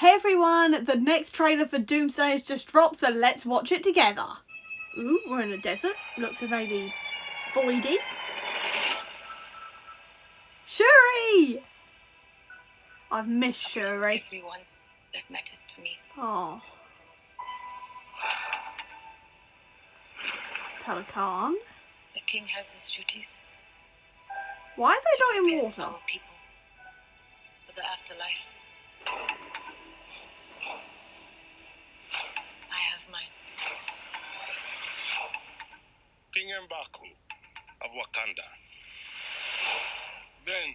Hey everyone, the next trailer for Doomsday has just dropped, so let's watch it together. Ooh, we're in a desert. Looks a maybe voidy. Shuri! I've missed Shuri. Everyone that matters to me. Oh. Talokan. The king has his duties. Why are they not in Prepare water? our people for the afterlife. I have mine. King M'Baku of Wakanda. Ben!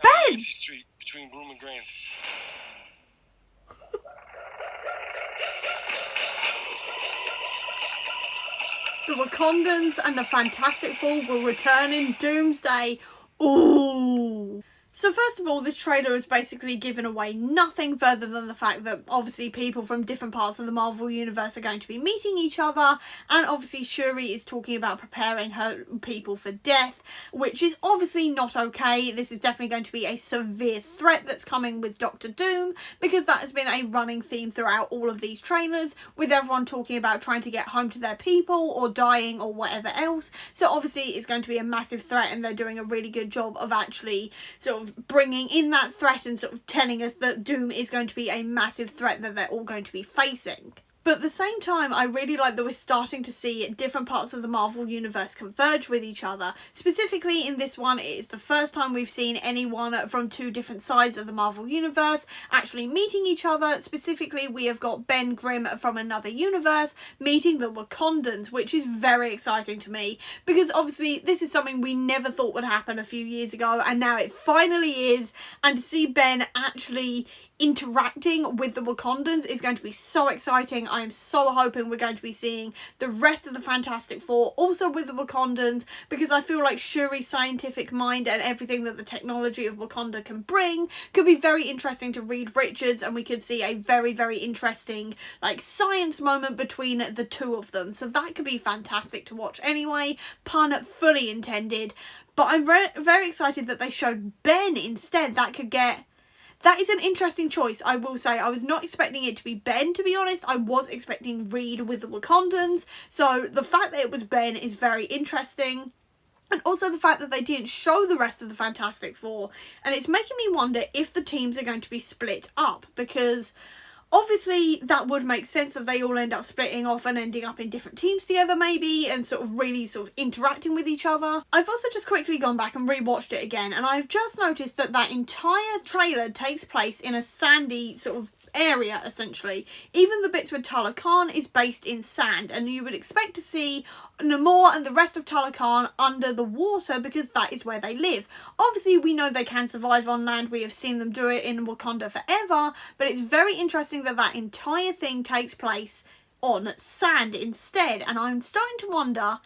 Ben! Unity Street between Broome and Grant. The Wakandans and the Fantastic Four will return in Doomsday. Ooh. So first of all, this trailer has basically given away nothing further than the fact that obviously people from different parts of the Marvel Universe are going to be meeting each other, and obviously Shuri is talking about preparing her people for death, which is obviously not okay. This is definitely going to be a severe threat that's coming with Doctor Doom, because that has been a running theme throughout all of these trailers, with everyone talking about trying to get home to their people or dying or whatever else. So obviously it's going to be a massive threat, and they're doing a really good job of actually sort of bringing in that threat and sort of telling us that Doom is going to be a massive threat that they're all going to be facing. But at the same time, I really like that we're starting to see different parts of the Marvel Universe converge with each other. Specifically in this one, it is the first time we've seen anyone from two different sides of the Marvel Universe actually meeting each other. Specifically, we have got Ben Grimm from another universe meeting the Wakandans, which is very exciting to me, because obviously this is something we never thought would happen a few years ago, and now it finally is. And to see Ben actually interacting with the Wakandans is going to be so exciting. I am so hoping we're going to be seeing the rest of the Fantastic Four also with the Wakandans, because I feel like Shuri's scientific mind and everything that the technology of Wakanda can bring could be very interesting to Reed Richards, and we could see a very, very interesting like science moment between the two of them. So that could be fantastic to watch anyway, pun fully intended. But I'm very excited that they showed Ben instead. That is an interesting choice, I will say. I was not expecting it to be Ben, to be honest. I was expecting Reed with the Wakandans. So the fact that it was Ben is very interesting. And also the fact that they didn't show the rest of the Fantastic Four. And it's making me wonder if the teams are going to be split up, because obviously that would make sense if they all end up splitting off and ending up in different teams together maybe, and sort of really sort of interacting with each other. I've also just quickly gone back and rewatched it again, and I've just noticed that that entire trailer takes place in a sandy sort of area essentially. Even the bits with Talokan is based in sand, and you would expect to see Namor and the rest of Talokan under the water because that is where they live. Obviously we know they can survive on land, we have seen them do it in Wakanda forever, but it's very interesting that that entire thing takes place on sand instead, and I'm starting to wonder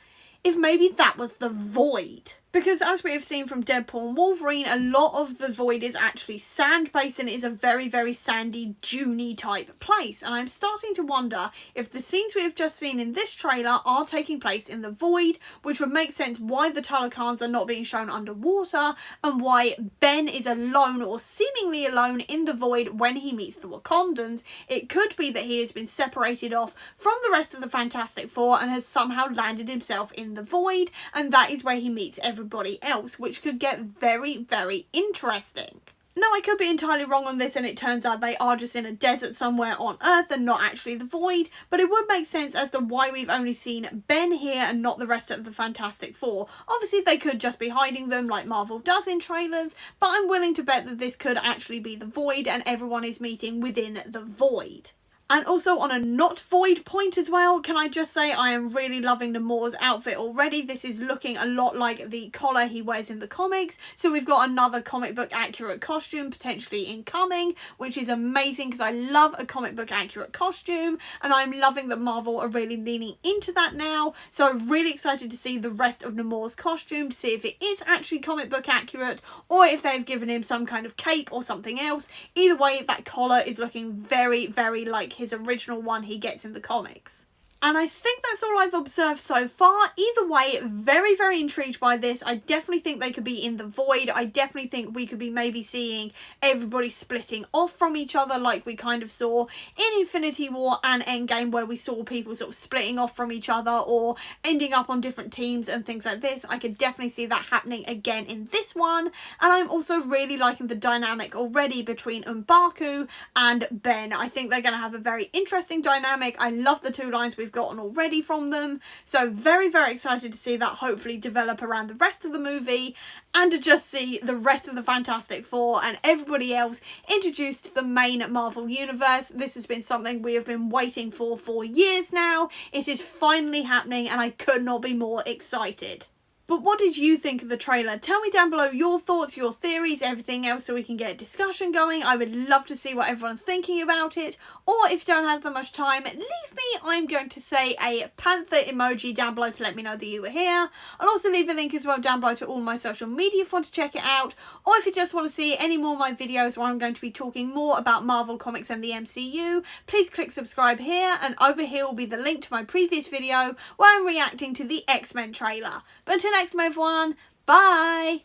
if maybe that was the Void. Because as we have seen from Deadpool and Wolverine, a lot of the Void is actually sand-based, and it is a very, very sandy, duney type place. And I'm starting to wonder if the scenes we have just seen in this trailer are taking place in the Void, which would make sense why the Talokans are not being shown underwater, and why Ben is alone, or seemingly alone, in the Void when he meets the Wakandans. It could be that he has been separated off from the rest of the Fantastic Four and has somehow landed himself in the Void, and that is where he meets everybody else, which could get very, very interesting. Now, I could be entirely wrong on this and it turns out they are just in a desert somewhere on Earth and not actually the Void, but it would make sense as to why we've only seen Ben here and not the rest of the Fantastic Four. Obviously they could just be hiding them like Marvel does in trailers, but I'm willing to bet that this could actually be the Void and everyone is meeting within the Void. And also on a not Void point as well, can I just say I am really loving Namor's outfit already. This is looking a lot like the collar he wears in the comics. So we've got another comic book accurate costume potentially incoming, which is amazing because I love a comic book accurate costume, and I'm loving that Marvel are really leaning into that now. So I'm really excited to see the rest of Namor's costume, to see if it is actually comic book accurate or if they've given him some kind of cape or something else. Either way, that collar is looking very, very like his original one he gets in the comics. And I think that's all I've observed so far. Either way, very, very intrigued by this. I definitely think they could be in the void. I definitely think we could be maybe seeing everybody splitting off from each other like we kind of saw in Infinity War and Endgame, where we saw people sort of splitting off from each other or ending up on different teams and things like this. I could definitely see that happening again in this one. And I'm also really liking the dynamic already between M'Baku and Ben. I think they're going to have a very interesting dynamic. I love the two lines we've gotten already from them, so very, very excited to see that hopefully develop around the rest of the movie, and to just see the rest of the Fantastic Four and everybody else introduced to the main Marvel universe. This has been something we have been waiting for years now. It is finally happening and I could not be more excited. But what did you think of the trailer? Tell me down below your thoughts, your theories, everything else, so we can get a discussion going. I would love to see what everyone's thinking about it. Or if you don't have that much time, leave me, I'm going to say, a panther emoji down below to let me know that you were here. I'll also leave a link as well down below to all my social media if you want to check it out. Or if you just want to see any more of my videos where I'm going to be talking more about Marvel Comics and the MCU, please click subscribe here. And over here will be the link to my previous video where I'm reacting to the X-Men trailer. But until next time, everyone, bye!